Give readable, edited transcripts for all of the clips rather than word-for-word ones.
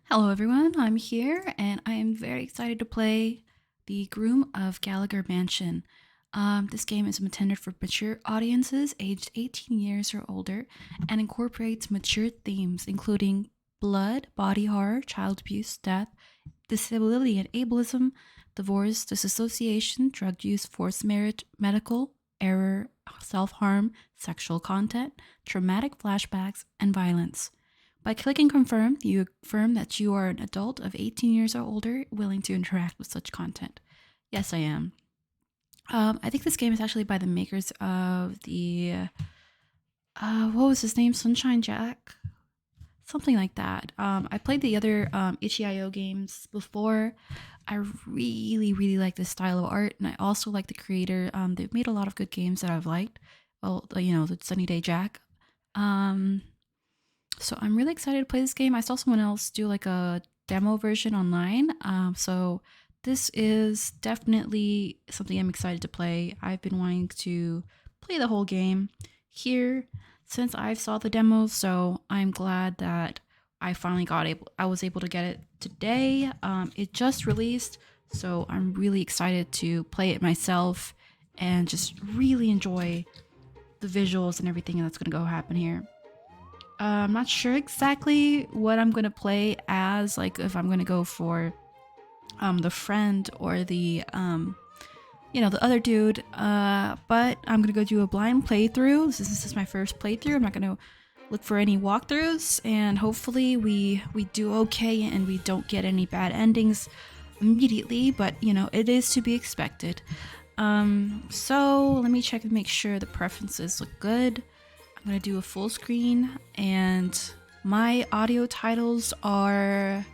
Hello everyone, I'm here and I am very excited to play the Groom of Gallagher Mansion. This game is intended for mature audiences aged 18 years or older and incorporates mature themes including blood, body horror, child abuse, death, disability and ableism, divorce, disassociation, drug use, forced marriage, medical error, self-harm, sexual content, traumatic flashbacks, and violence. By clicking confirm, you affirm that you are an adult of 18 years or older willing to interact with such content. Yes, I am. I think this game is actually by the makers of what was his name? Sunshine Jack? Something like that. I played the other itch.io games before. I really like this style of art, and I also like the creator. They've made a lot of good games that I've liked. Well, the Sunny Day Jack. Um, so I'm really excited to play this game. I saw someone else do like a demo version online. So this is definitely something I'm excited to play. I've been wanting to play the whole game here since I saw the demo. So I'm glad that I was able to get it today. It just released, so I'm really excited to play it myself and just really enjoy the visuals and everything that's going to go happen here. I'm not sure exactly what I'm gonna play as, like if I'm gonna go for the friend or the other dude. But I'm gonna go do a blind playthrough. This is my first playthrough. I'm not gonna look for any walkthroughs, and hopefully we do okay and we don't get any bad endings immediately. But it is to be expected. So let me check and make sure the preferences look good. I'm gonna do a full screen, and my audio titles are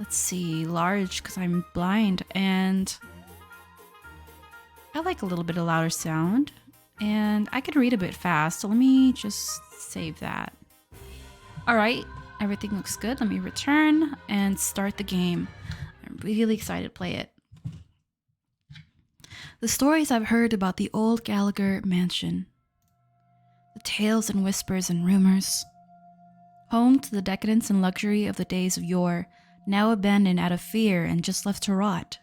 let's see, large because I'm blind, and I like a little bit of louder sound, and I can read a bit fast, so let me just save that. Alright, everything looks good. Let me return and start the game. I'm really excited to play it. The stories I've heard about the old Gallagher Mansion. The tales and whispers and rumors. Home to the decadence and luxury of the days of yore, now abandoned out of fear and just left to rot.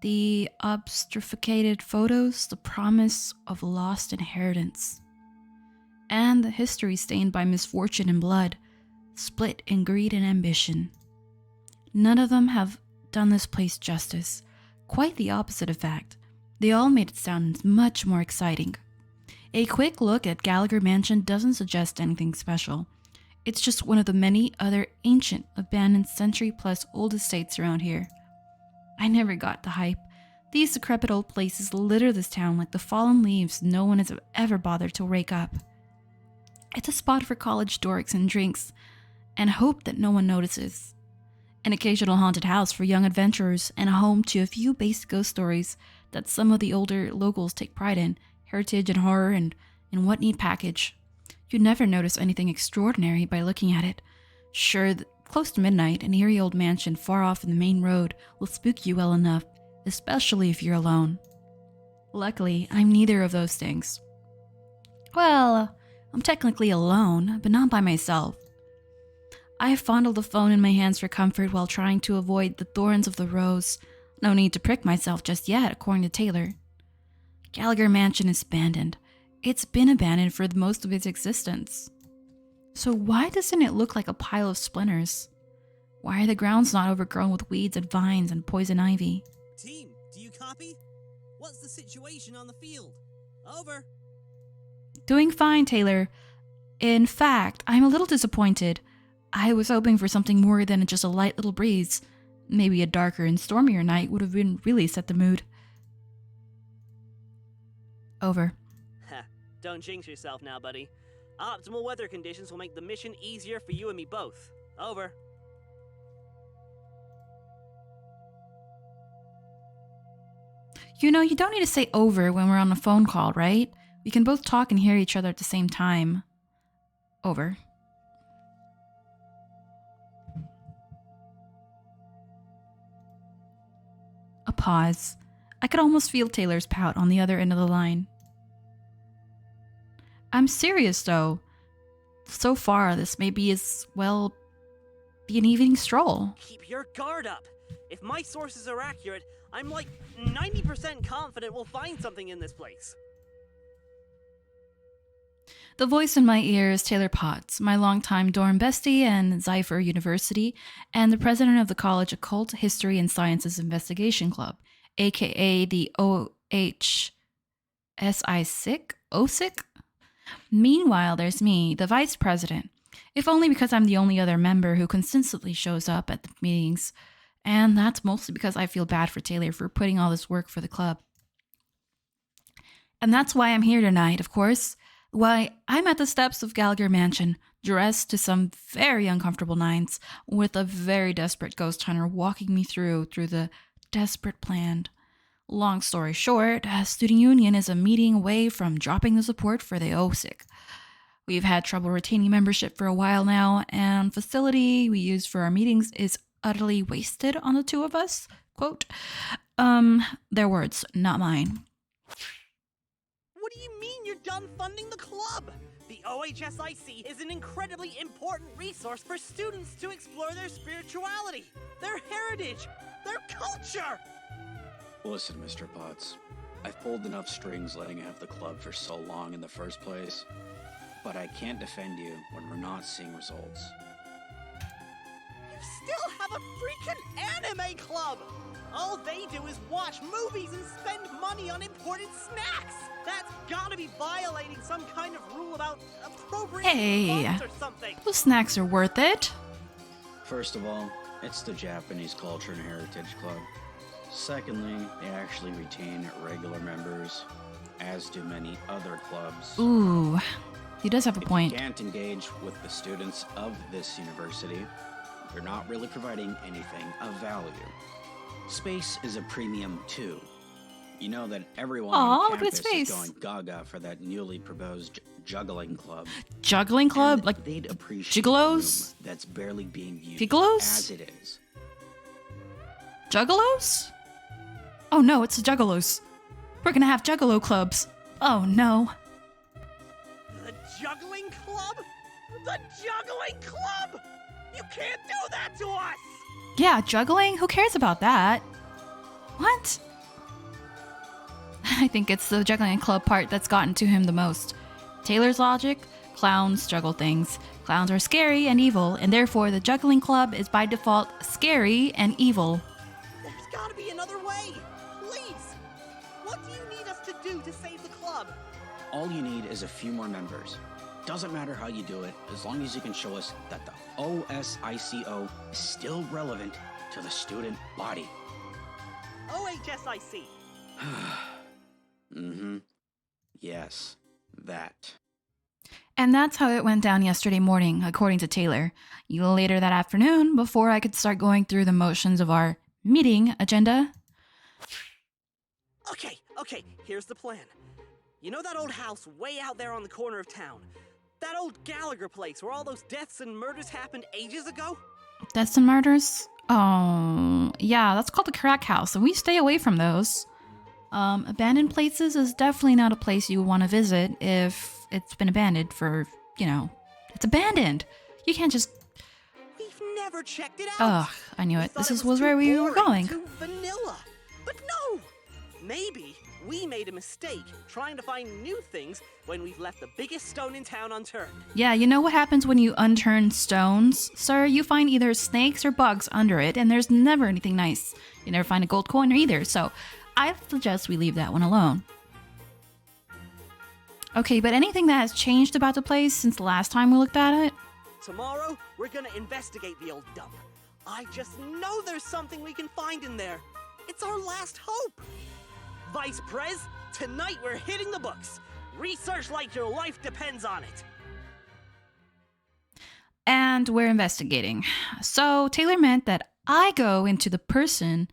The obfuscated photos, the promise of lost inheritance. And the history stained by misfortune and blood, split in greed and ambition. None of them have done this place justice. Quite the opposite, in fact. They all made it sound much more exciting. A quick look at Gallagher Mansion doesn't suggest anything special. It's just one of the many other ancient, abandoned century-plus old estates around here. I never got the hype. These decrepit old places litter this town like the fallen leaves no one has ever bothered to rake up. It's a spot for college dorks and drinks, and hope that no one notices. An occasional haunted house for young adventurers, and a home to a few basic ghost stories that some of the older locals take pride in, heritage and horror and in what neat package. You'd never notice anything extraordinary by looking at it. Sure, close to midnight, an eerie old mansion far off in the main road will spook you well enough, especially if you're alone. Luckily, I'm neither of those things. Well, I'm technically alone, but not by myself. I fondled the phone in my hands for comfort while trying to avoid the thorns of the rose. No need to prick myself just yet, according to Taylor. Gallagher Mansion is abandoned. It's been abandoned for most of its existence. So why doesn't it look like a pile of splinters? Why are the grounds not overgrown with weeds and vines and poison ivy? Team, do you copy? What's the situation on the field? Over. Doing fine, Taylor. In fact, I'm a little disappointed. I was hoping for something more than just a light little breeze. Maybe a darker and stormier night would have been really set the mood. Over. Ha, don't jinx yourself now, buddy. Optimal weather conditions will make the mission easier for you and me both. Over. You don't need to say over when we're on a phone call, right? We can both talk and hear each other at the same time. Over. A pause. I could almost feel Taylor's pout on the other end of the line. I'm serious, though. So far, this may be as well be an evening stroll. Keep your guard up. If my sources are accurate, I'm like 90% confident we'll find something in this place. The voice in my ear is Taylor Potts, my longtime dorm bestie and Zypher University, and the president of the College Occult History and Sciences Investigation Club, aka the OSIC? Meanwhile, there's me, the vice president, if only because I'm the only other member who consistently shows up at the meetings, and that's mostly because I feel bad for Taylor for putting all this work for the club. And that's why I'm here tonight, of course. Why, I'm at the steps of Gallagher Mansion, dressed to some very uncomfortable nines, with a very desperate ghost hunter walking me through the desperate plan. Long story short, Student Union is a meeting away from dropping the support for the OSIC. We've had trouble retaining membership for a while now, and facility we use for our meetings is utterly wasted on the two of us. Quote, their words, not mine. What do you mean you're done funding the club? The OHSIC is an incredibly important resource for students to explore their spirituality, their heritage, their culture! Listen, Mr. Potts, I've pulled enough strings letting you have the club for so long in the first place, but I can't defend you when we're not seeing results. You still have a freaking anime club! All they do is watch movies and spend money on imported snacks! That's gotta be violating some kind of rule about appropriate funds or something! Those snacks are worth it. First of all, it's the Japanese Culture and Heritage Club. Secondly, they actually retain regular members, as do many other clubs. Ooh, he does have a point. If you can't engage with the students of this university, you're not really providing anything of value. Space is a premium too. You know that everyone on campus is going gaga for that newly proposed juggling club. Juggling club? And like they'd appreciate gigolos? That's barely being used Gigolos? as it is. Juggalos? Oh no, it's the Juggalos. We're gonna have Juggalo clubs. Oh no. The juggling club? The juggling club! You can't do that to us! Yeah, juggling? Who cares about that? What? I think it's the juggling club part that's gotten to him the most. Taylor's logic? Clowns juggle things. Clowns are scary and evil, and therefore the juggling club is by default scary and evil. There's gotta be another way! Please! What do you need us to do to save the club? All you need is a few more members. Doesn't matter how you do it, as long as you can show us that the OSICO is still relevant to the student body. OHSIC. Mm-hmm. Yes, that. And that's how it went down yesterday morning, according to Taylor. Later that afternoon, before I could start going through the motions of our meeting agenda. Okay, here's the plan. You know that old house way out there on the corner of town? That old Gallagher place where all those deaths and murders happened ages ago? Deaths and murders? Oh, yeah, that's called the crack house, and we stay away from those. Abandoned places is definitely not a place you want to visit if it's been abandoned for, it's abandoned. You can't just... We've never checked it out. Ugh, I knew it. This was where we were going. Too vanilla. But no! Maybe we made a mistake trying to find new things when we've left the biggest stone in town unturned. Yeah, you know what happens when you unturn stones, sir? You find either snakes or bugs under it, and there's never anything nice. You never find a gold coin either, so I suggest we leave that one alone. Okay, but anything that has changed about the place since the last time we looked at it? Tomorrow, we're gonna investigate the old dump. I just know there's something we can find in there. It's our last hope. Vice Prez, tonight we're hitting the books. Research like your life depends on it. And we're investigating. So Taylor meant that I go into the person...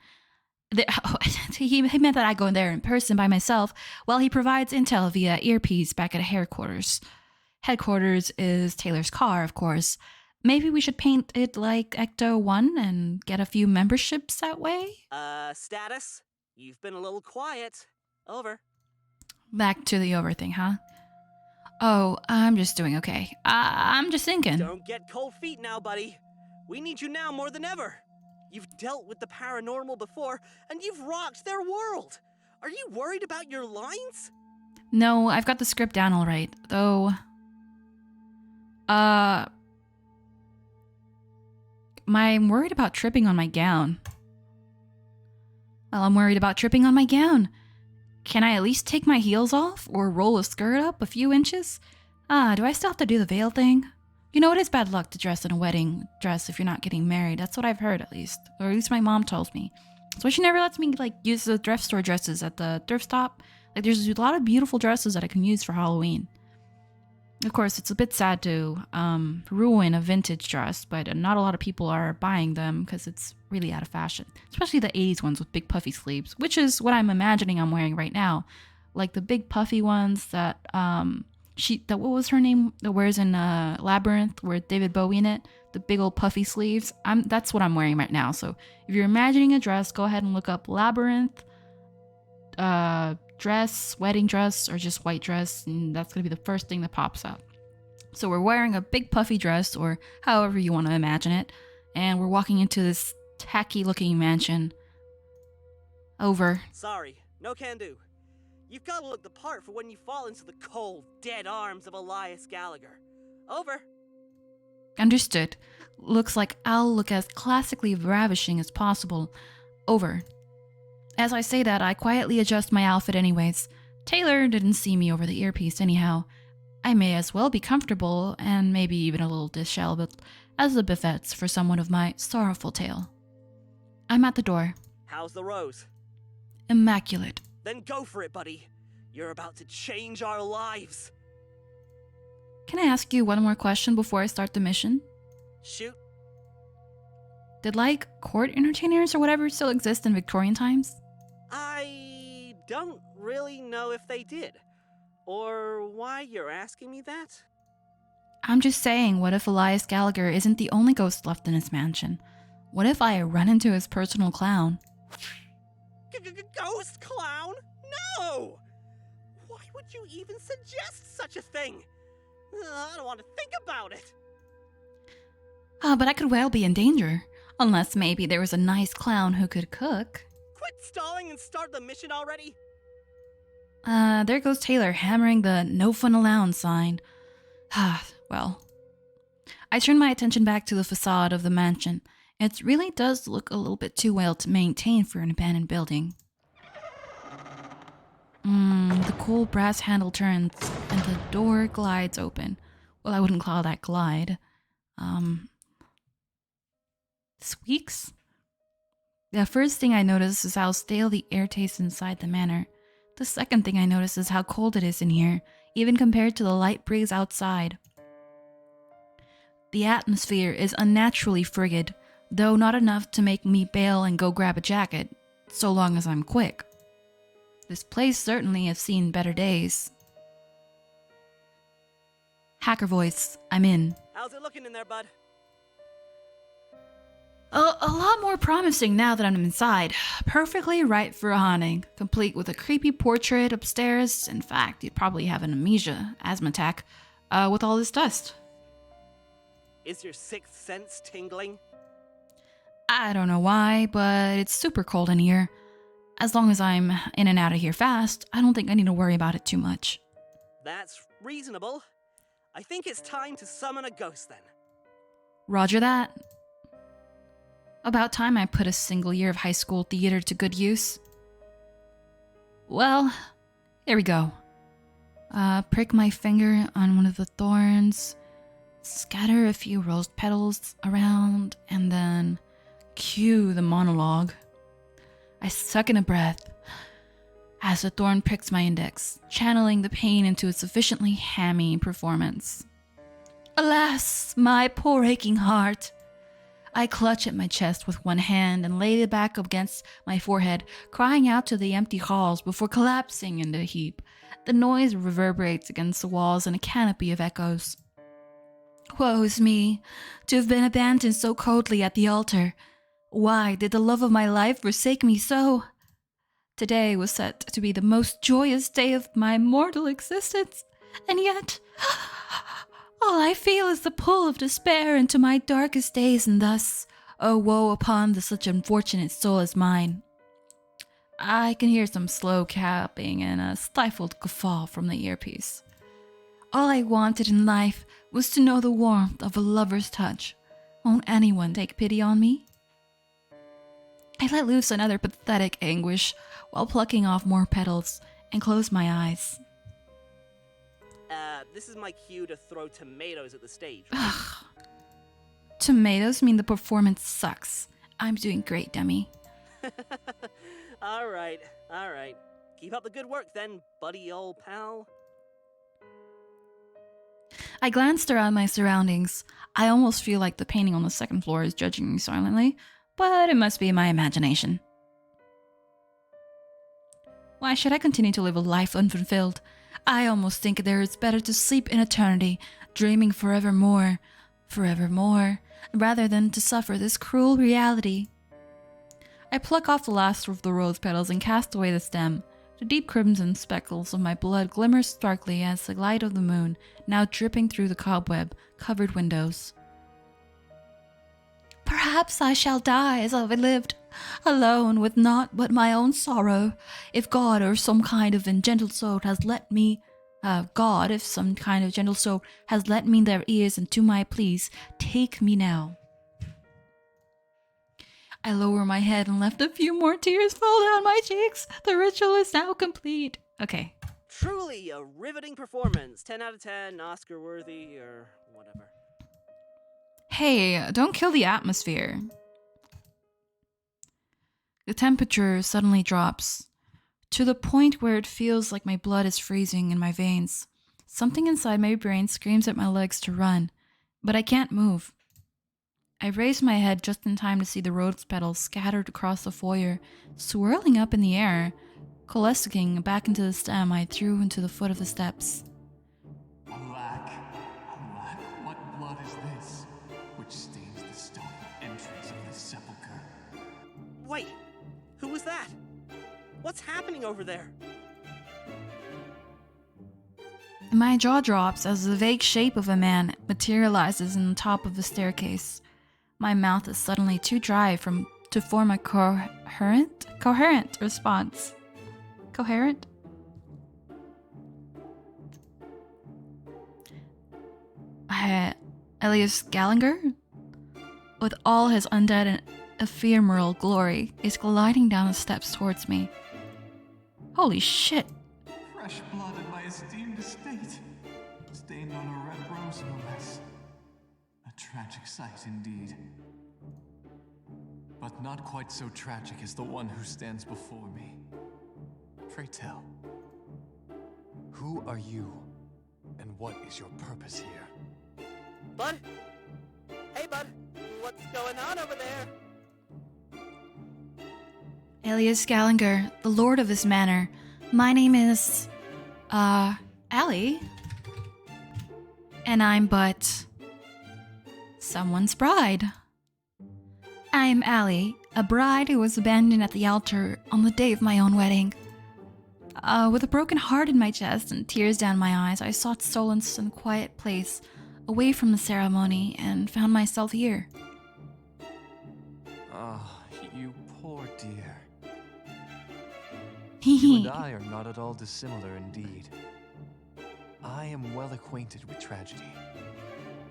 He meant that I go in there in person by myself while he provides intel via earpiece back at headquarters. Headquarters is Taylor's car, of course. Maybe we should paint it like Ecto 1 and get a few memberships that way? Status? You've been a little quiet. Over. Back to the over thing, huh? Oh, I'm just doing okay. I'm just thinking. Don't get cold feet now, buddy. We need you now more than ever. You've dealt with the paranormal before, and you've rocked their world. Are you worried about your lines? No, I've got the script down all right, though. I'm worried about tripping on my gown. Well, I'm worried about tripping on my gown. Can I at least take my heels off or roll a skirt up a few inches? Do I still have to do the veil thing? You know, it is bad luck to dress in a wedding dress if you're not getting married. That's what I've heard, at least. Or at least my mom tells me. So she never lets me, use the thrift store dresses at the thrift stop. There's a lot of beautiful dresses that I can use for Halloween. Of course, it's a bit sad to ruin a vintage dress, but not a lot of people are buying them because it's really out of fashion. Especially the 80s ones with big puffy sleeves, which is what I'm imagining I'm wearing right now. Like the big puffy ones that, what was her name, that wears in Labyrinth with David Bowie in it? The big old puffy sleeves. That's what I'm wearing right now. So if you're imagining a dress, go ahead and look up Labyrinth, dress, wedding dress, or just white dress, and that's gonna be the first thing that pops up. So we're wearing a big puffy dress, or however you want to imagine it, and we're walking into this tacky looking mansion. Over. Sorry, no can do. You've got to look the part for when you fall into the cold, dead arms of Elias Gallagher. Over. Understood. Looks like I'll look as classically ravishing as possible. Over. As I say that, I quietly adjust my outfit anyways. Taylor didn't see me over the earpiece anyhow. I may as well be comfortable, and maybe even a little disheveled, as the befits for someone of my sorrowful tale. I'm at the door. How's the rose? Immaculate. Then go for it, buddy. You're about to change our lives. Can I ask you one more question before I start the mission? Shoot. Did, court entertainers or whatever still exist in Victorian times? I don't really know if they did. Or why you're asking me that? I'm just saying, what if Elias Gallagher isn't the only ghost left in his mansion? What if I run into his personal clown? Ghost clown? No! Why would you even suggest such a thing? I don't want to think about it. But I could well be in danger. Unless maybe there was a nice clown who could cook. Quit stalling and start the mission already. There goes Taylor hammering the no fun allowed sign. Well. I turn my attention back to the facade of the mansion. It really does look a little bit too well to maintain for an abandoned building. The cool brass handle turns and the door glides open. Well, I wouldn't call that glide. Squeaks? The first thing I notice is how stale the air tastes inside the manor. The second thing I notice is how cold it is in here, even compared to the light breeze outside. The atmosphere is unnaturally frigid, though not enough to make me bail and go grab a jacket, so long as I'm quick. This place certainly has seen better days. Hacker voice, I'm in. How's it looking in there, bud? A lot more promising now that I'm inside. Perfectly right for a haunting, complete with a creepy portrait upstairs. In fact, you'd probably have an asthma attack, with all this dust. Is your sixth sense tingling? I don't know why, but it's super cold in here. As long as I'm in and out of here fast, I don't think I need to worry about it too much. That's reasonable. I think it's time to summon a ghost then. Roger that. About time I put a single year of high school theater to good use. Well, here we go. Prick my finger on one of the thorns, scatter a few rose petals around, and then cue the monologue. I suck in a breath as the thorn pricks my index, channeling the pain into a sufficiently hammy performance. Alas, my poor aching heart! I clutch at my chest with one hand and lay it back against my forehead, crying out to the empty halls before collapsing into a heap. The noise reverberates against the walls in a canopy of echoes. Woe's me, to have been abandoned so coldly at the altar. Why did the love of my life forsake me so? Today was set to be the most joyous day of my mortal existence. And yet, all I feel is the pull of despair into my darkest days, and thus, oh woe upon such unfortunate soul as mine. I can hear some slow clapping and a stifled guffaw from the earpiece. All I wanted in life was to know the warmth of a lover's touch. Won't anyone take pity on me? I let loose another pathetic anguish while plucking off more petals and closed my eyes. This is my cue to throw tomatoes at the stage. Ugh. Tomatoes mean the performance sucks. I'm doing great, dummy. All right. Keep up the good work then, buddy old pal. I glanced around my surroundings. I almost feel like the painting on the second floor is judging me silently, but it must be my imagination. Why should I continue to live a life unfulfilled? I almost think there is better to sleep in eternity, dreaming forevermore, rather than to suffer this cruel reality. I pluck off the last of the rose petals and cast away the stem. The deep crimson speckles of my blood glimmer starkly as the light of the moon, now dripping through the cobweb-covered windows. Perhaps I shall die as I've lived, alone with naught but my own sorrow. If God or some kind of gentle soul has let me their ears into my pleas, take me now. I lower my head and left a few more tears fall down my cheeks. The ritual is now complete. Okay. Truly a riveting performance. 10 out of 10, Oscar worthy, or whatever. Hey, don't kill the atmosphere. The temperature suddenly drops, to the point where it feels like my blood is freezing in my veins. Something inside my brain screams at my legs to run, but I can't move. I raise my head just in time to see the rose petals scattered across the foyer, swirling up in the air, coalescing back into the stem I threw into the foot of the steps. Alack, what blood is this, which stains the stone entrance of this sepulchre? Wait, who was that? What's happening over there? My jaw drops as the vague shape of a man materializes in the top of the staircase. My mouth is suddenly too dry to form a coherent response. Coherent? Elias Gallagher, with all his undead and ephemeral glory, is gliding down the steps towards me. Holy shit! Fresh blood in my esteemed estate, stained on a red rose no less. A tragic sight indeed. But not quite so tragic as the one who stands before me. Pray tell, who are you, and what is your purpose here? Bud? Hey, Bud. What's going on over there? Elias Gallagher, the lord of this manor. My name is, Allie. And I'm but someone's bride. I'm Allie, a bride who was abandoned at the altar on the day of my own wedding. With a broken heart in my chest and tears down my eyes, I sought solace in a quiet place, away from the ceremony, and found myself here. Ah, you poor dear. You and I are not at all dissimilar indeed. I am well acquainted with tragedy,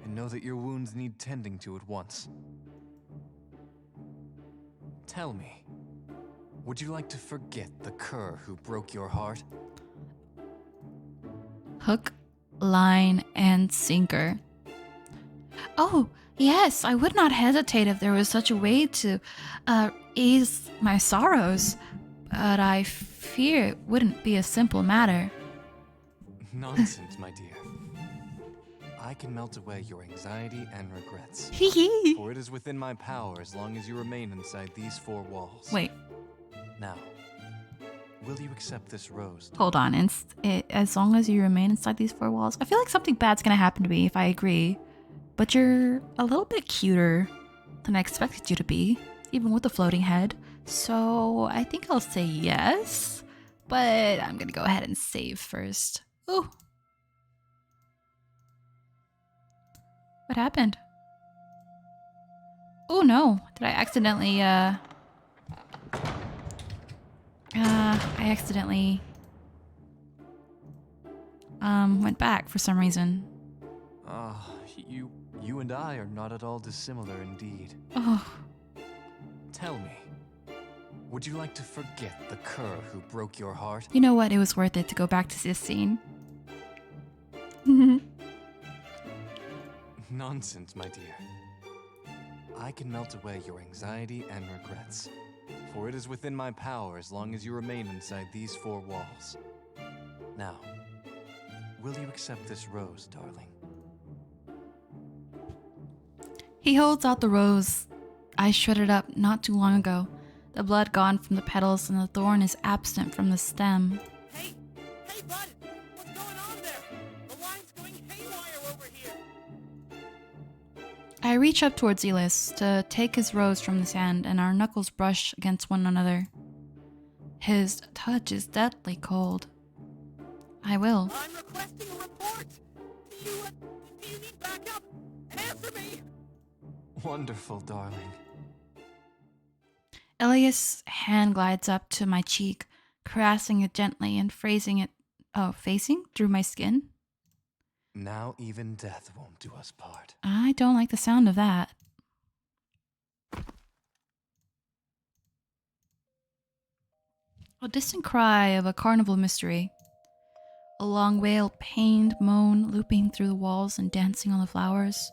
and know that your wounds need tending to at once. Tell me, would you like to forget the cur who broke your heart? Hook, line, and sinker. Oh, yes, I would not hesitate if there was such a way to ease my sorrows, but I fear it wouldn't be a simple matter. Nonsense, my dear. I can melt away your anxiety and regrets. For it is within my power as long as you remain inside these four walls. Wait, Now, will you accept this rose? hold on. As long as you remain inside these four walls, I feel like something bad's gonna happen to me if I agree. But you're a little bit cuter than I expected you to be, even with the floating head. So I think I'll say yes, but I'm gonna go ahead and save first. Oh, What happened? Oh no, did I accidentally, went back for some reason. Ah, you and I are not at all dissimilar indeed. Oh, Tell me, would you like to forget the cur who broke your heart? you know what? It was worth it to go back to this scene. Nonsense, my dear. I can melt away your anxiety and regrets, for it is within my power as long as you remain inside these four walls. Now, will you accept this rose, darling? He holds out the rose I shredded up not too long ago. The blood gone from the petals and the thorn is absent from the stem. Hey, bud! What's going on there? The line's going haywire over here! I reach up towards Elias to take his rose from his hand, and our knuckles brush against one another. His touch is deathly cold. I will. I'm requesting a report! Do you need backup? Answer me! Wonderful, darling. Elias' hand glides up to my cheek, caressing it gently and facing through my skin. Now even death won't do us part. I don't like the sound of that. A distant cry of a carnival mystery. A long wail, pained moan looping through the walls and dancing on the flowers.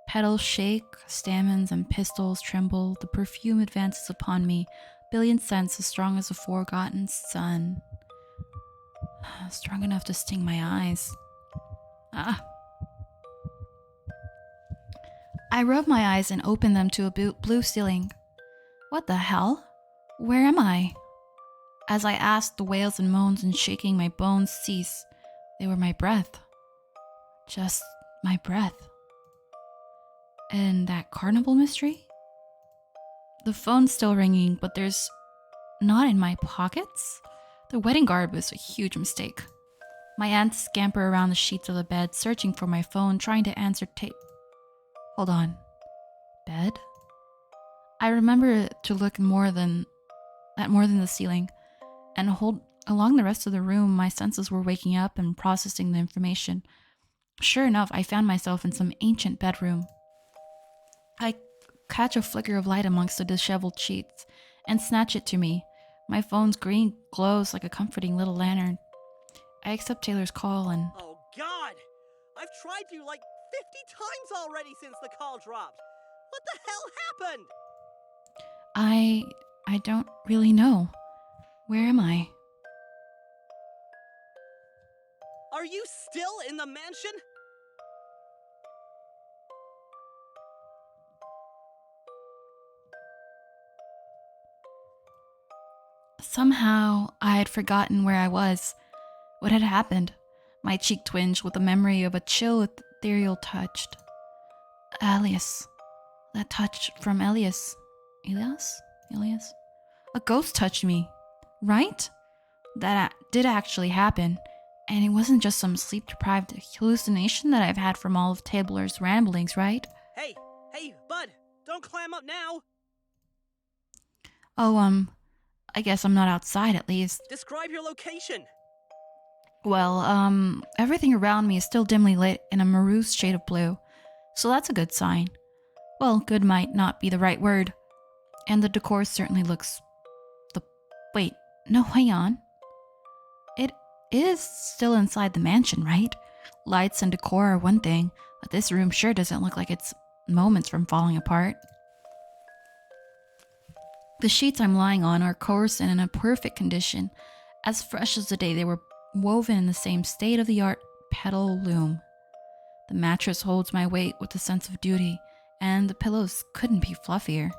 Petals shake, stamens and pistils tremble. The perfume advances upon me, billion scents as strong as a forgotten sun. Strong enough to sting my eyes. I rub my eyes and open them to a blue ceiling. What the hell? Where am I? As I ask, the wails and moans and shaking my bones cease. They were my breath. Just my breath. And that carnival mystery? The phone's still ringing, but there's not in my pockets? The wedding garb was a huge mistake. My aunts scamper around the sheets of the bed, searching for my phone, trying to answer Hold on. Bed? I remember to look more than the ceiling, and along the rest of the room. My senses were waking up and processing the information. Sure enough, I found myself in some ancient bedroom. I catch a flicker of light amongst the disheveled sheets and snatch it to me. My phone's green glows like a comforting little lantern. I accept Taylor's call and... Oh, God! I've tried you like 50 times already since the call dropped! What the hell happened? I don't really know. Where am I? Are you still in the mansion? Somehow, I had forgotten where I was, what had happened. My cheek twinged with the memory of a chill, ethereal touch. Elias. That touch from Elias. Elias? A ghost touched me, right? That did actually happen, and it wasn't just some sleep-deprived hallucination that I've had from all of Tabler's ramblings, right? Hey, bud, don't clam up now! Oh, I guess I'm not outside at least. Describe your location! Well, everything around me is still dimly lit in a morose shade of blue, so that's a good sign. Well, good might not be the right word. And the decor certainly looks... Wait, no, hang on. It is still inside the mansion, right? Lights and decor are one thing, but this room sure doesn't look like it's moments from falling apart. The sheets I'm lying on are coarse and in a perfect condition, as fresh as the day they were woven in the same state-of-the-art petal loom. The mattress holds my weight with a sense of duty, and the pillows couldn't be fluffier.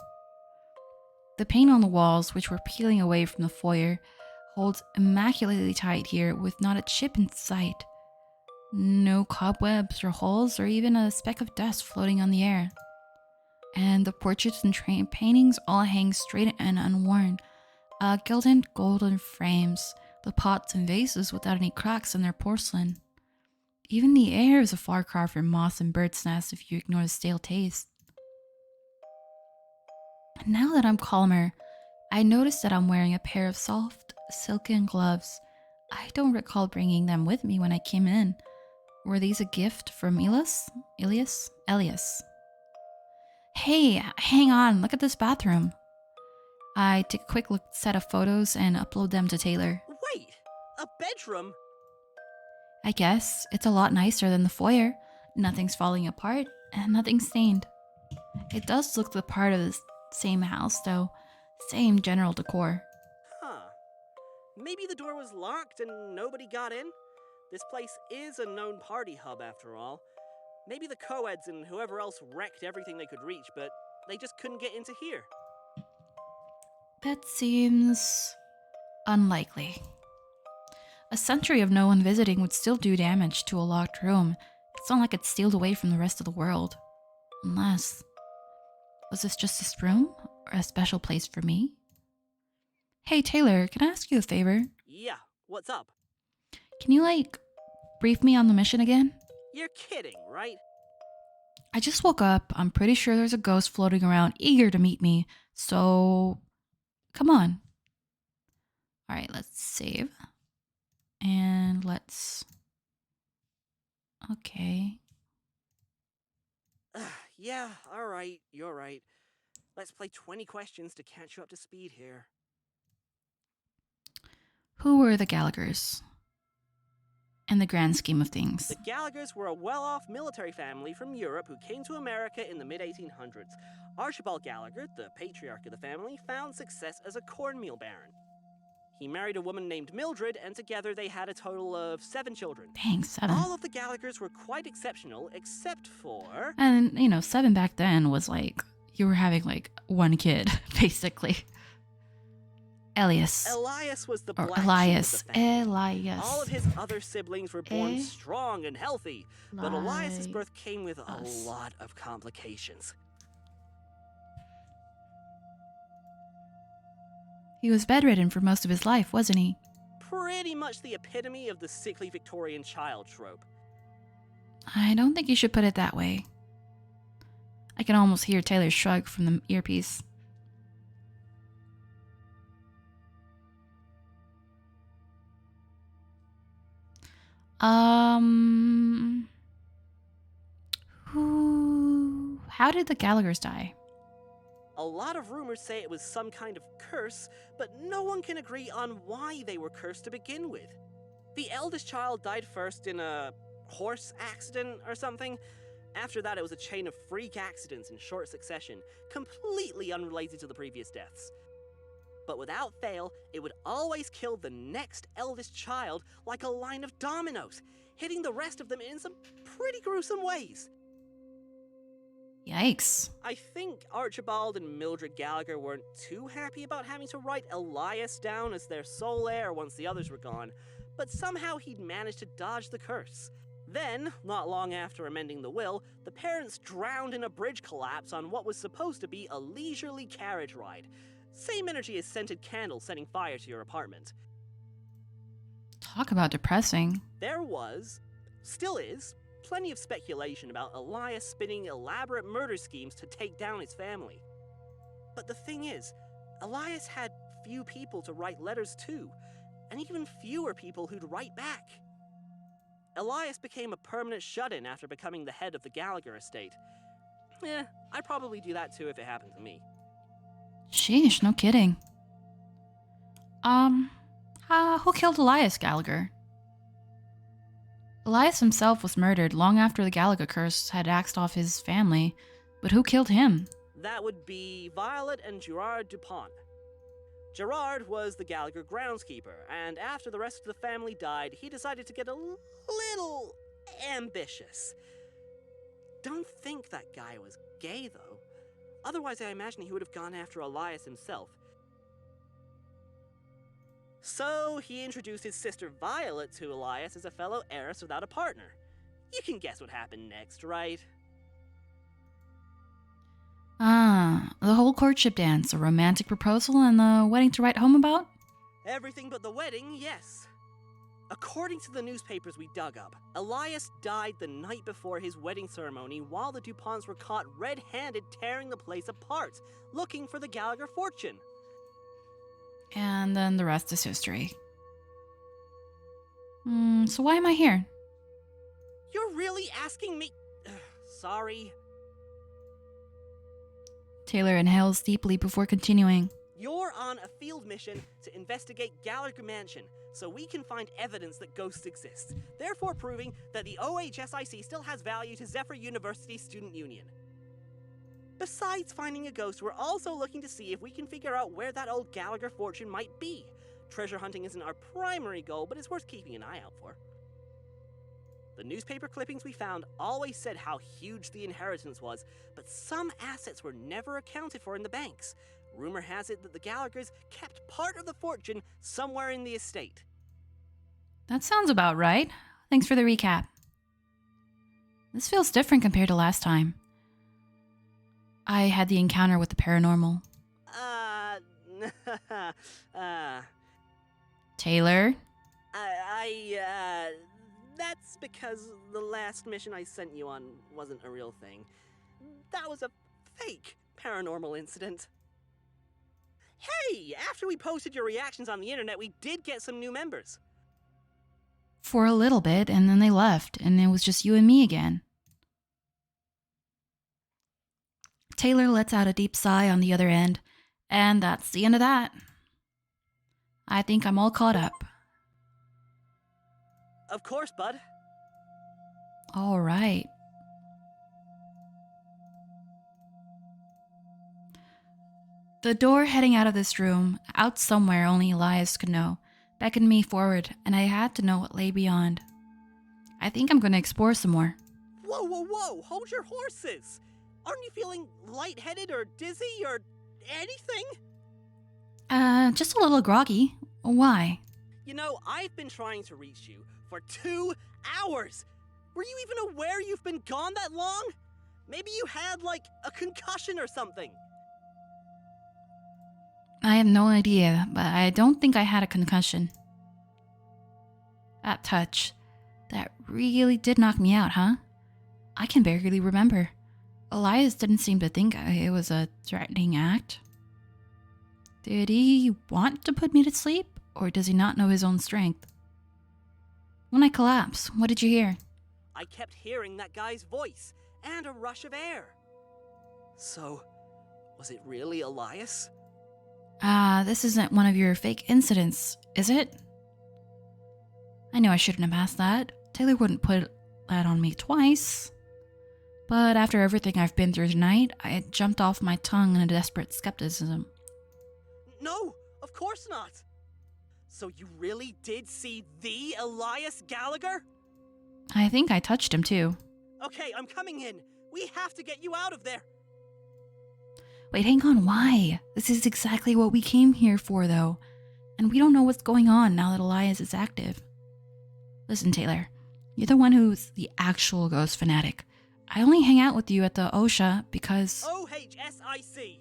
The paint on the walls, which were peeling away from the foyer, holds immaculately tight here with not a chip in sight. No cobwebs or holes or even a speck of dust floating on the air. And the portraits and paintings all hang straight and unworn, gilded golden frames, the pots and vases without any cracks in their porcelain. Even the air is a far cry from moss and bird's nest if you ignore the stale taste. Now that I'm calmer, I notice that I'm wearing a pair of soft, silken gloves. I don't recall bringing them with me when I came in. Were these a gift from Elias? Hey, hang on, look at this bathroom. I take a quick set of photos and upload them to Taylor. Wait, a bedroom? I guess it's a lot nicer than the foyer. Nothing's falling apart and nothing's stained. It does look the part of the same house, though. Same general decor. Huh. Maybe the door was locked and nobody got in? This place is a known party hub after all. Maybe the co-eds and whoever else wrecked everything they could reach, but they just couldn't get into here. That seems unlikely. A century of no one visiting would still do damage to a locked room. It's not like it's sealed away from the rest of the world. Unless... was this just this room? Or a special place for me? Hey Taylor, can I ask you a favor? Yeah, what's up? Can you, brief me on the mission again? You're kidding, right? I just woke up. I'm pretty sure there's a ghost floating around eager to meet me. So, come on. Alright, let's save. And let's... okay. Yeah, alright, you're right. Let's play 20 questions to catch you up to speed here. Who were the Gallaghers? In the grand scheme of things. The Gallaghers were a well-off military family from Europe who came to America in the mid-1800s. Archibald Gallagher, the patriarch of the family, found success as a cornmeal baron. He married a woman named Mildred, and together they had a total of 7 children. Dang, 7. All of the Gallaghers were quite exceptional, except for... And, 7 back then was you were having one kid, basically. Elias was the or black Elias. sheep of the family. Elias. All of his other siblings were born strong and healthy, but Elias's birth came with a lot of complications. He was bedridden for most of his life, wasn't he? Pretty much the epitome of the sickly Victorian child trope. I don't think you should put it that way. I can almost hear Taylor's shrug from the earpiece. How did the Gallaghers die? A lot of rumors say it was some kind of curse, but no one can agree on why they were cursed to begin with. The eldest child died first in a horse accident or something. After that, it was a chain of freak accidents in short succession, completely unrelated to the previous deaths. But without fail, it would always kill the next eldest child like a line of dominoes, hitting the rest of them in some pretty gruesome ways. Yikes. I think Archibald and Mildred Gallagher weren't too happy about having to write Elias down as their sole heir once the others were gone, but somehow he'd managed to dodge the curse. Then, not long after amending the will, the parents drowned in a bridge collapse on what was supposed to be a leisurely carriage ride. Same energy as scented candles setting fire to your apartment. Talk about depressing. There was, still is, plenty of speculation about Elias spinning elaborate murder schemes to take down his family. But the thing is, Elias had few people to write letters to, and even fewer people who'd write back. Elias became a permanent shut-in after becoming the head of the Gallagher estate. I'd probably do that too if it happened to me. Sheesh, no kidding. Who killed Elias Gallagher? Elias himself was murdered long after the Gallagher curse had axed off his family, but who killed him? That would be Violet and Gerard Dupont. Gerard was the Gallagher groundskeeper, and after the rest of the family died, he decided to get a little ambitious. Don't think that guy was gay, though. Otherwise, I imagine he would have gone after Elias himself. So, he introduced his sister Violet to Elias as a fellow heiress without a partner. You can guess what happened next, right? The whole courtship dance, a romantic proposal, and the wedding to write home about? Everything but the wedding, yes. According to the newspapers we dug up, Elias died the night before his wedding ceremony while the DuPonts were caught red-handed tearing the place apart, looking for the Gallagher fortune. And then the rest is history. So why am I here? You're really asking me? Sorry. Taylor inhales deeply before continuing. You're on a field mission to investigate Gallagher Mansion, so we can find evidence that ghosts exist, therefore proving that the OHSIC still has value to Zephyr University Student Union. Besides finding a ghost, we're also looking to see if we can figure out where that old Gallagher fortune might be. Treasure hunting isn't our primary goal, but it's worth keeping an eye out for. The newspaper clippings we found always said how huge the inheritance was, but some assets were never accounted for in the banks. Rumor has it that the Gallaghers kept part of the fortune somewhere in the estate. That sounds about right. Thanks for the recap. This feels different compared to last time. I had the encounter with the paranormal. Taylor? That's because the last mission I sent you on wasn't a real thing. That was a fake paranormal incident. Hey, after we posted your reactions on the internet, we did get some new members. For a little bit, and then they left, and it was just you and me again. Taylor lets out a deep sigh on the other end, and that's the end of that. I think I'm all caught up. Of course, bud. All right. The door heading out of this room, out somewhere only Elias could know, beckoned me forward, and I had to know what lay beyond. I think I'm going to explore some more. Whoa, whoa, whoa! Hold your horses! Aren't you feeling lightheaded or dizzy or anything? Just a little groggy. Why? You know, I've been trying to reach you for 2 hours! Were you even aware you've been gone that long? Maybe you had, like, a concussion or something. I have no idea, but I don't think I had a concussion. That touch, that really did knock me out, huh? I can barely remember. Elias didn't seem to think it was a threatening act. Did he want to put me to sleep, or does he not know his own strength? When I collapsed, what did you hear? I kept hearing that guy's voice, and a rush of air. So, was it really Elias? This isn't one of your fake incidents, is it? I knew I shouldn't have asked that. Taylor wouldn't put that on me twice. But after everything I've been through tonight, I had jumped off my tongue in a desperate skepticism. No, of course not. So you really did see the Elias Gallagher? I think I touched him too. Okay, I'm coming in. We have to get you out of there. Wait, hang on, why? This is exactly what we came here for, though. And we don't know what's going on now that Elias is active. Listen, Taylor, you're the one who's the actual ghost fanatic. I only hang out with you at the OSHA because... OHSIC.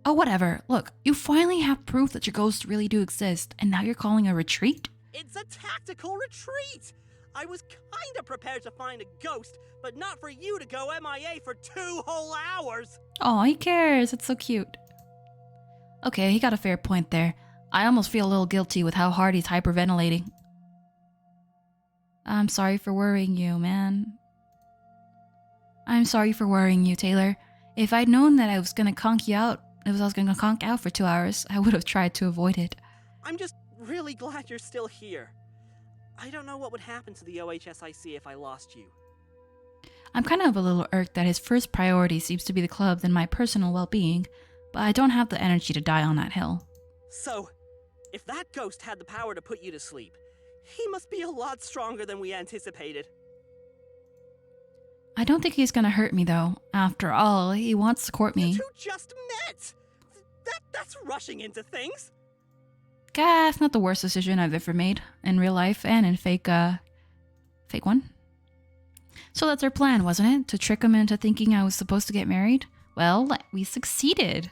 Oh, whatever. Look, you finally have proof that your ghosts really do exist, and now you're calling a retreat? It's a tactical retreat! I was kinda prepared to find a ghost, but not for you to go MIA for 2 whole hours! Oh, he cares. It's so cute. Okay, he got a fair point there. I almost feel a little guilty with how hard he's hyperventilating. I'm sorry for worrying you, man. I'm sorry for worrying you, Taylor. If I'd known that I was gonna conk out for 2 hours, I would have tried to avoid it. I'm just really glad you're still here. I don't know what would happen to the OHSIC if I lost you. I'm kind of a little irked that his first priority seems to be the club than my personal well-being, but I don't have the energy to die on that hill. So, if that ghost had the power to put you to sleep, he must be a lot stronger than we anticipated. I don't think he's gonna hurt me, though. After all, he wants to court me. You two just met! That's rushing into things! That's not the worst decision I've ever made, in real life and in fake one. So that's our plan, wasn't it? To trick him into thinking I was supposed to get married? Well, we succeeded.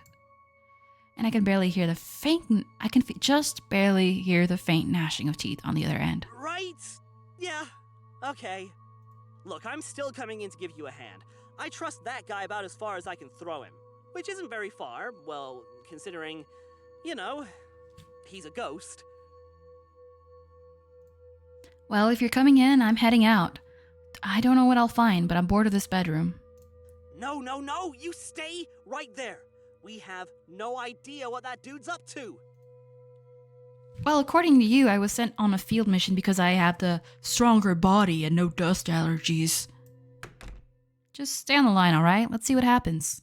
And I can barely hear the just barely hear the faint gnashing of teeth on the other end. Right? Yeah. Okay. Look, I'm still coming in to give you a hand. I trust that guy about as far as I can throw him. Which isn't very far, well, considering, you know, he's a ghost. Well, if you're coming in, I'm heading out. I don't know what I'll find, but I'm bored of this bedroom. No, no, no! You stay right there! We have no idea what that dude's up to! Well, according to you, I was sent on a field mission because I have the stronger body and no dust allergies. Just stay on the line, alright? Let's see what happens.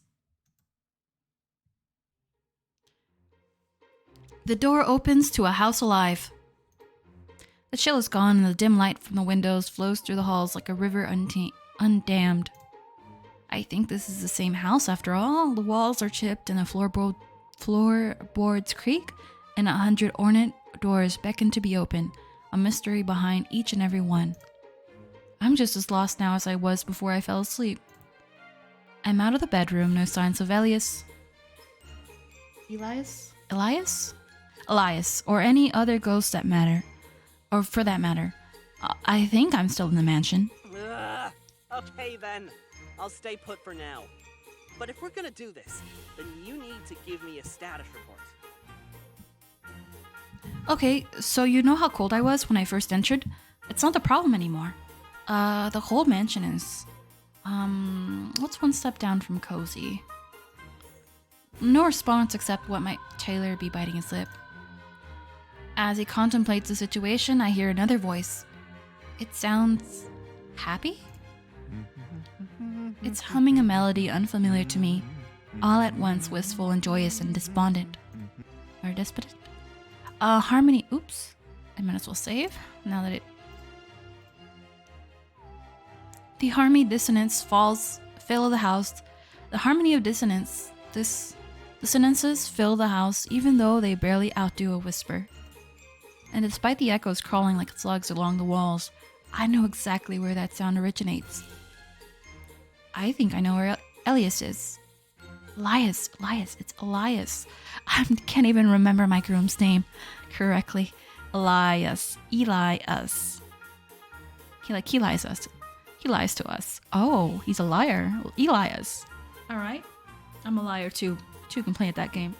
The door opens to a house alive. The chill is gone and the dim light from the windows flows through the halls like a river undammed. I think this is the same house after all. The walls are chipped and the floorboards creak, and 100 ornate doors beckon to be open, a mystery behind each and every one. I'm just as lost now as I was before I fell asleep. I'm out of the bedroom, no signs of Elias, or any other ghost that matter. Or for that matter. I think I'm still in the mansion. Ugh. Okay then. I'll stay put for now. But if we're gonna do this, then you need to give me a status report. Okay, so you know how cold I was when I first entered? It's not the problem anymore. The whole mansion is... what's one step down from cozy? No response except what might Taylor be biting his lip. As he contemplates the situation, I hear another voice. It sounds... happy? It's humming a melody unfamiliar to me, all at once wistful and joyous and despondent. Or despondent? Harmony... Oops. I might as well save, now that it... The harmony dissonance fill the house. The harmony of dissonances fill the house, even though they barely outdo a whisper. And despite the echoes crawling like slugs along the walls, I know exactly where that sound originates. I think I know where Elias is. Elias, it's Elias. I can't even remember my groom's name correctly. Elias. He lies us. He lies to us. Oh, he's a liar. Elias. Alright. I'm a liar too. Two can play at that game.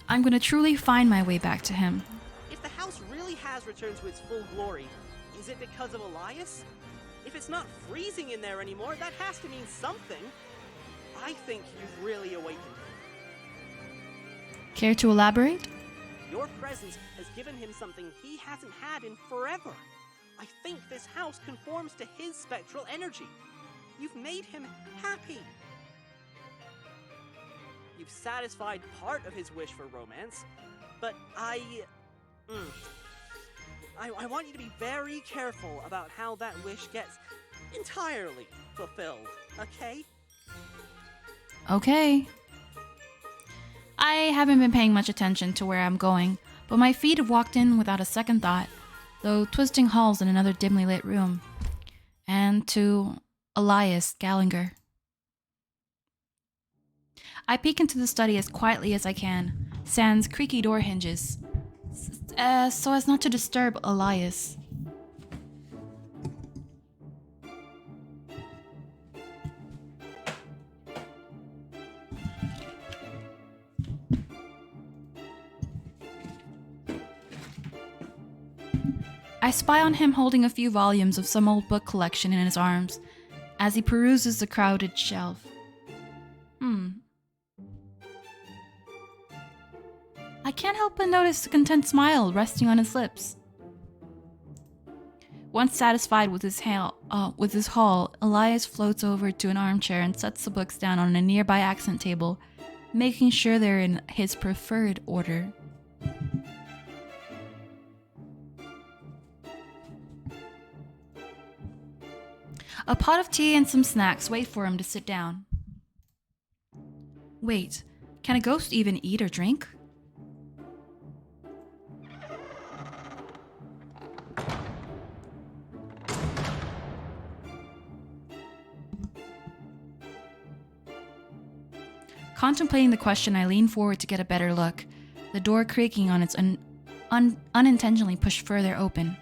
I'm gonna truly find my way back to him. If the house really has returned to its full glory, is it because of Elias? If it's not freezing in there anymore, that has to mean something. I think you've really awakened him. Care to elaborate? Your presence has given him something he hasn't had in forever. I think this house conforms to his spectral energy. You've made him happy. You've satisfied part of his wish for romance, but I want you to be very careful about how that wish gets entirely fulfilled, okay? Okay. I haven't been paying much attention to where I'm going, but my feet have walked in without a second thought, though twisting halls in another dimly lit room, and to Elias Gallagher. I peek into the study as quietly as I can, sans creaky door hinges, so as not to disturb Elias. I spy on him holding a few volumes of some old book collection in his arms, as he peruses the crowded shelf. I can't help but notice the content smile resting on his lips. Once satisfied with his haul, Elias floats over to an armchair and sets the books down on a nearby accent table, making sure they're in his preferred order. A pot of tea and some snacks wait for him to sit down. Wait, can a ghost even eat or drink? Contemplating the question, I lean forward to get a better look, the door creaking on its unintentionally pushed further open.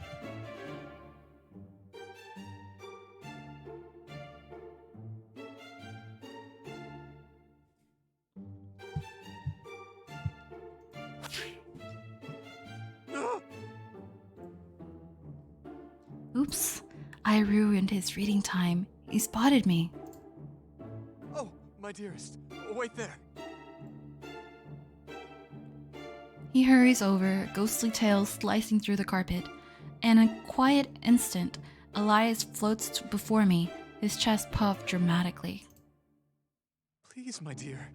Oops, I ruined his reading time. He spotted me. Oh, my dearest, wait there. He hurries over, ghostly tail slicing through the carpet. In a quiet instant, Elias floats before me, his chest puffed dramatically. Please, my dear,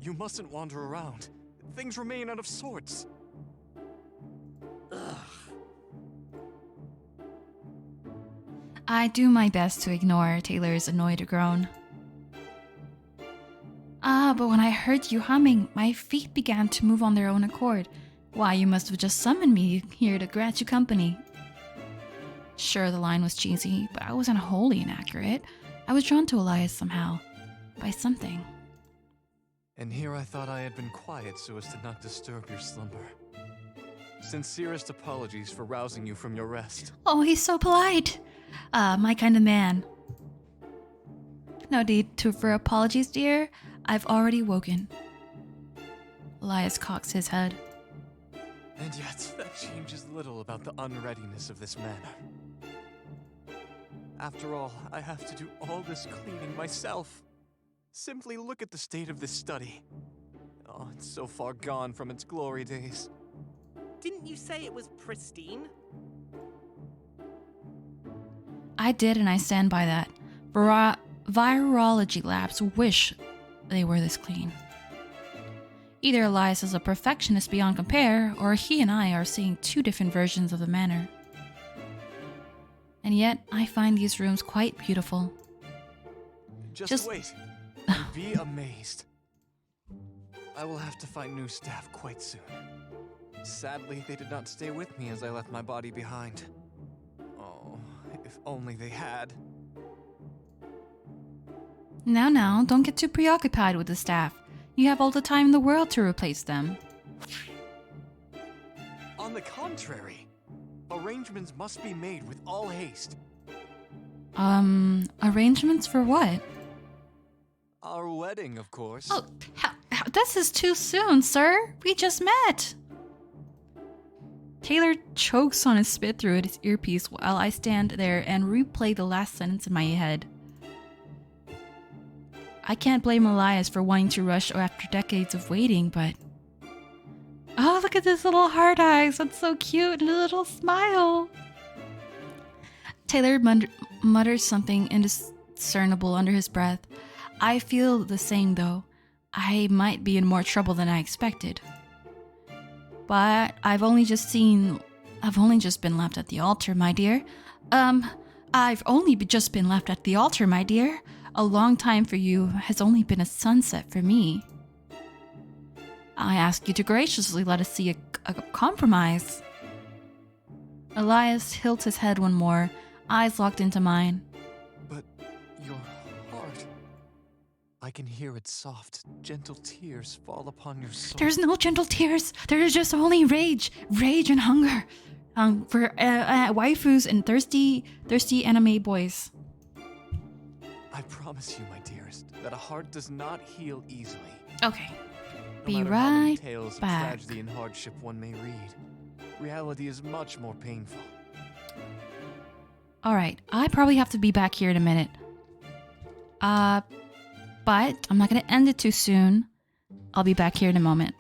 you mustn't wander around. Things remain out of sorts. Ugh. I do my best to ignore Taylor's annoyed groan. But when I heard you humming, my feet began to move on their own accord. Why, you must have just summoned me here to grant you company. Sure, the line was cheesy, but I wasn't wholly inaccurate. I was drawn to Elias somehow. By something. And here I thought I had been quiet so as to not disturb your slumber. Sincerest apologies for rousing you from your rest. Oh, he's so polite. My kind of man. No need for apologies, dear. I've already woken. Elias cocks his head. And yet, that changes little about the unreadiness of this manor. After all, I have to do all this cleaning myself. Simply look at the state of this study. Oh, it's so far gone from its glory days. Didn't you say it was pristine? I did, and I stand by that. Virology labs wish they were this clean. Either Elias is a perfectionist beyond compare, or he and I are seeing two different versions of the manor. And yet, I find these rooms quite beautiful. Just wait, and be amazed. I will have to find new staff quite soon. Sadly, they did not stay with me as I left my body behind. Oh, if only they had. Now, don't get too preoccupied with the staff. You have all the time in the world to replace them. On the contrary, arrangements must be made with all haste. Arrangements for what? Our wedding, of course. Oh, this is too soon, sir. We just met. Taylor chokes on his spit through his earpiece while I stand there and replay the last sentence in my head. I can't blame Elias for wanting to rush after decades of waiting, but... Oh, look at this little hard eyes. That's so cute. And a little smile. Taylor mutters something indiscernible under his breath. I feel the same, though. I might be in more trouble than I expected. But I've only just been left at the altar, my dear. I've only just been left at the altar, my dear. A long time for you has only been a sunset for me. I ask you to graciously let us see a compromise. Elias tilts his head one more, eyes locked into mine. But your heart... I can hear its soft, gentle tears fall upon your soul. There's no gentle tears. There is just only rage and hunger. For waifus and thirsty anime boys. I promise you, my dearest, that a heart does not heal easily. Okay. No Be matter how many right tales back. of tragedy and hardship one may read, reality is much more painful. Alright, I probably have to be back here in a minute. But I'm not gonna end it too soon. I'll be back here in a moment.